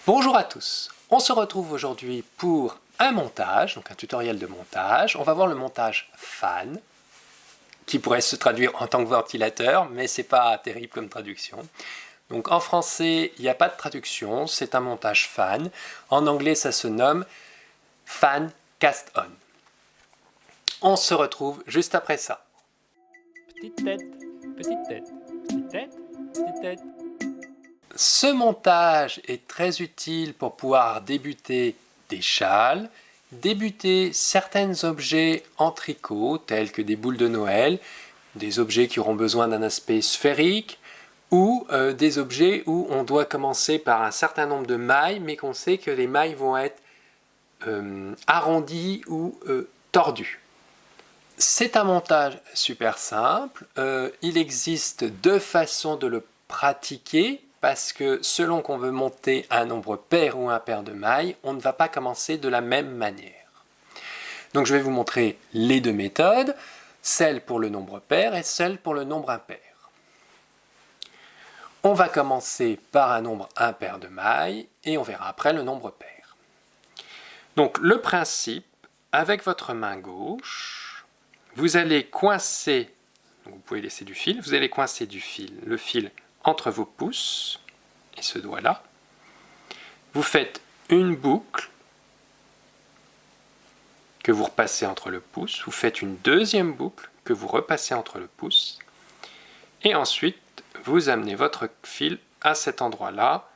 Bonjour à tous, on se retrouve aujourd'hui pour un montage, donc un tutoriel de montage. On va voir le montage fan, qui pourrait se traduire en tant que ventilateur, mais c'est pas terrible comme traduction. Donc en français, il n'y a pas de traduction, c'est un montage fan. En anglais, ça se nomme fan cast on. On se retrouve juste après ça. Petite tête, petite tête, petite tête, petite tête. Ce montage est très utile pour pouvoir débuter des châles, débuter certains objets en tricot tels que des boules de Noël, des objets qui auront besoin d'un aspect sphérique ou des objets où on doit commencer par un certain nombre de mailles mais qu'on sait que les mailles vont être arrondies ou tordues. C'est un montage super simple, il existe deux façons de le pratiquer parce que selon qu'on veut monter un nombre pair ou impair de mailles, on ne va pas commencer de la même manière. Donc je vais vous montrer les deux méthodes, celle pour le nombre pair et celle pour le nombre impair. On va commencer par un nombre impair de mailles et on verra après le nombre pair. Donc le principe, avec votre main gauche, vous allez coincer, vous pouvez laisser du fil, vous allez coincer le fil entre vos pouces et ce doigt-là. Vous faites une boucle que vous repassez entre le pouce, vous faites une deuxième boucle que vous repassez entre le pouce, et ensuite vous amenez votre fil à cet endroit-là,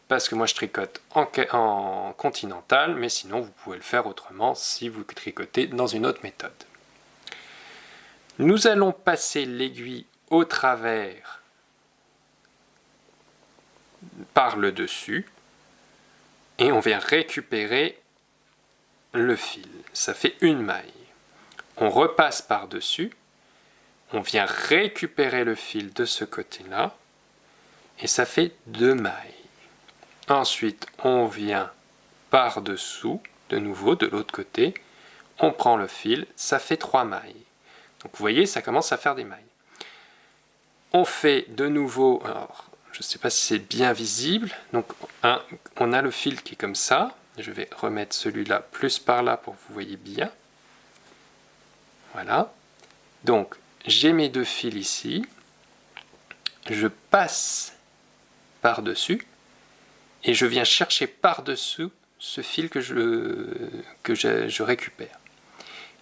parce que moi je tricote en continental, mais sinon vous pouvez le faire autrement si vous tricotez dans une autre méthode. Nous allons passer l'aiguille au travers par le dessus et on vient récupérer le fil. Ça fait une maille. On repasse par dessus, on vient récupérer le fil de ce côté-là et ça fait deux mailles. Ensuite, on vient par dessous, de nouveau de l'autre côté, on prend le fil, ça fait trois mailles. Donc vous voyez, ça commence à faire des mailles. On fait de nouveau, alors je ne sais pas si c'est bien visible, donc on a le fil qui est comme ça, je vais remettre celui-là plus par là pour que vous voyez bien. Voilà, donc j'ai mes deux fils ici, je passe par-dessus et je viens chercher par-dessous ce fil que je récupère.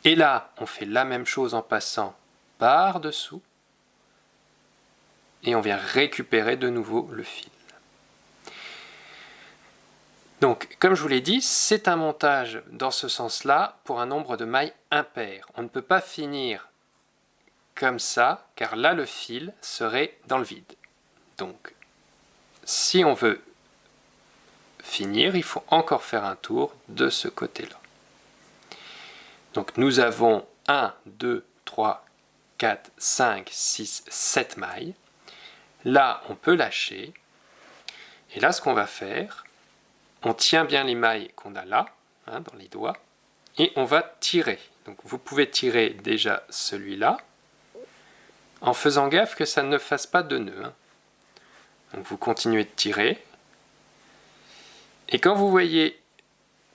Et là, on fait la même chose en passant par-dessous et on vient récupérer de nouveau le fil. Donc, comme je vous l'ai dit, c'est un montage dans ce sens-là pour un nombre de mailles impair. On ne peut pas finir comme ça, car là, le fil serait dans le vide. Donc, si on veut finir, il faut encore faire un tour de ce côté-là. Donc, nous avons 1, 2, 3, 4, 5, 6, 7 mailles. Là, on peut lâcher. Et là, ce qu'on va faire, on tient bien les mailles qu'on a là, dans les doigts, et on va tirer. Donc vous pouvez tirer déjà celui-là, en faisant gaffe que ça ne fasse pas de nœud. Donc vous continuez de tirer, et quand vous voyez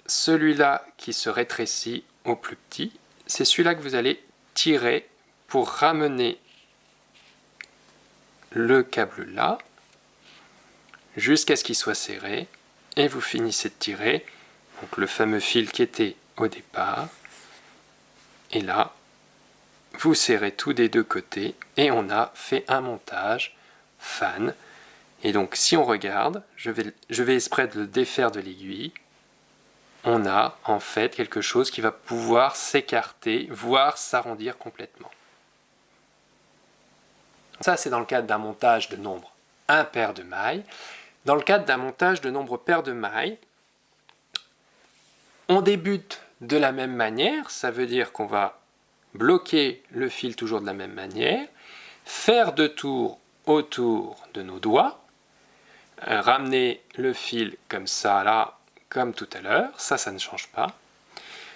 celui-là qui se rétrécit au plus petit, c'est celui-là que vous allez tirer pour ramener le câble là, jusqu'à ce qu'il soit serré, et vous finissez de tirer, donc le fameux fil qui était au départ, et là, vous serrez tout des deux côtés, et on a fait un montage fan. Et donc si on regarde, je vais exprès de le défaire de l'aiguille, on a en fait quelque chose qui va pouvoir s'écarter, voire s'arrondir complètement. Ça c'est dans le cadre d'un montage de nombre impair de mailles. Dans le cadre d'un montage de nombre pair de mailles, on débute de la même manière, ça veut dire qu'on va bloquer le fil toujours de la même manière, faire deux tours autour de nos doigts, ramener le fil comme ça, là, comme tout à l'heure, ça ne change pas.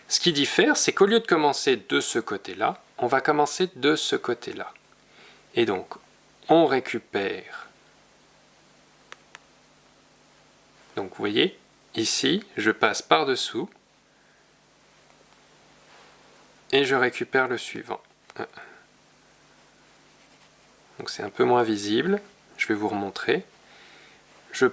Ce qui diffère, c'est qu'au lieu de commencer de ce côté-là, on va commencer de ce côté-là. Et donc, on récupère Donc vous voyez, ici, je passe par-dessous et je récupère le suivant. Donc c'est un peu moins visible, je vais vous remontrer. Je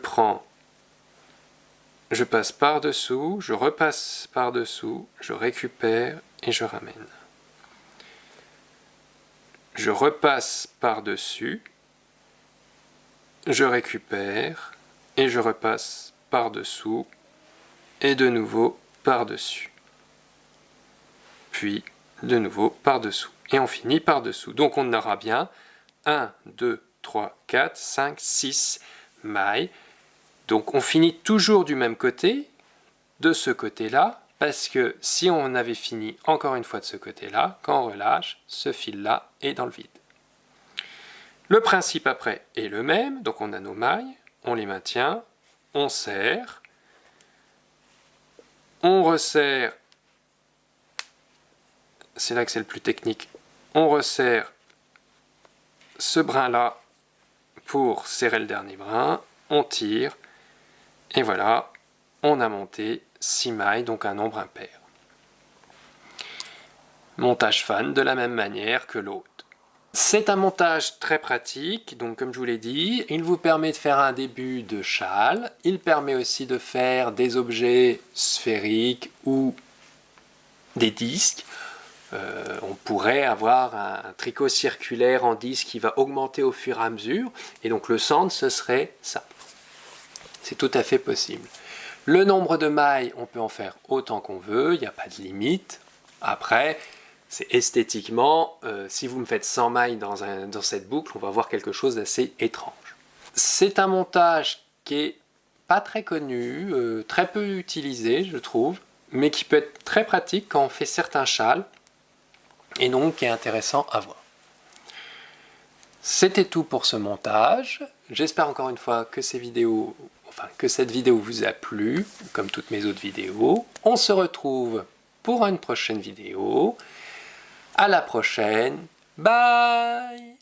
passe par-dessous, je repasse par-dessous, je récupère et je ramène. Je repasse par-dessus, je récupère et je repasse par-dessous et de nouveau par-dessus. Puis de nouveau par-dessous. Et on finit par-dessous. Donc on aura bien 1, 2, 3, 4, 5, 6 mailles. Donc on finit toujours du même côté, de ce côté-là, parce que si on avait fini encore une fois de ce côté-là, quand on relâche, ce fil-là est dans le vide. Le principe après est le même, donc on a nos mailles, on les maintient, on serre, on resserre, c'est là que c'est le plus technique, on resserre ce brin-là pour serrer le dernier brin, on tire, et voilà, on a monté 6 mailles, donc un nombre impair. Montage fan de la même manière que l'autre. C'est un montage très pratique, donc comme je vous l'ai dit, il vous permet de faire un début de châle, il permet aussi de faire des objets sphériques ou des disques. On pourrait avoir un tricot circulaire en disque qui va augmenter au fur et à mesure, et donc le centre ce serait ça. C'est tout à fait possible. Le nombre de mailles, on peut en faire autant qu'on veut, il n'y a pas de limite. Après, c'est esthétiquement, si vous me faites 100 mailles dans cette boucle, on va voir quelque chose d'assez étrange. C'est un montage qui est pas très connu, très peu utilisé, je trouve, mais qui peut être très pratique quand on fait certains châles, et donc qui est intéressant à voir. C'était tout pour ce montage. J'espère encore une fois que cette vidéo vous a plu, comme toutes mes autres vidéos. On se retrouve pour une prochaine vidéo. À la prochaine. Bye!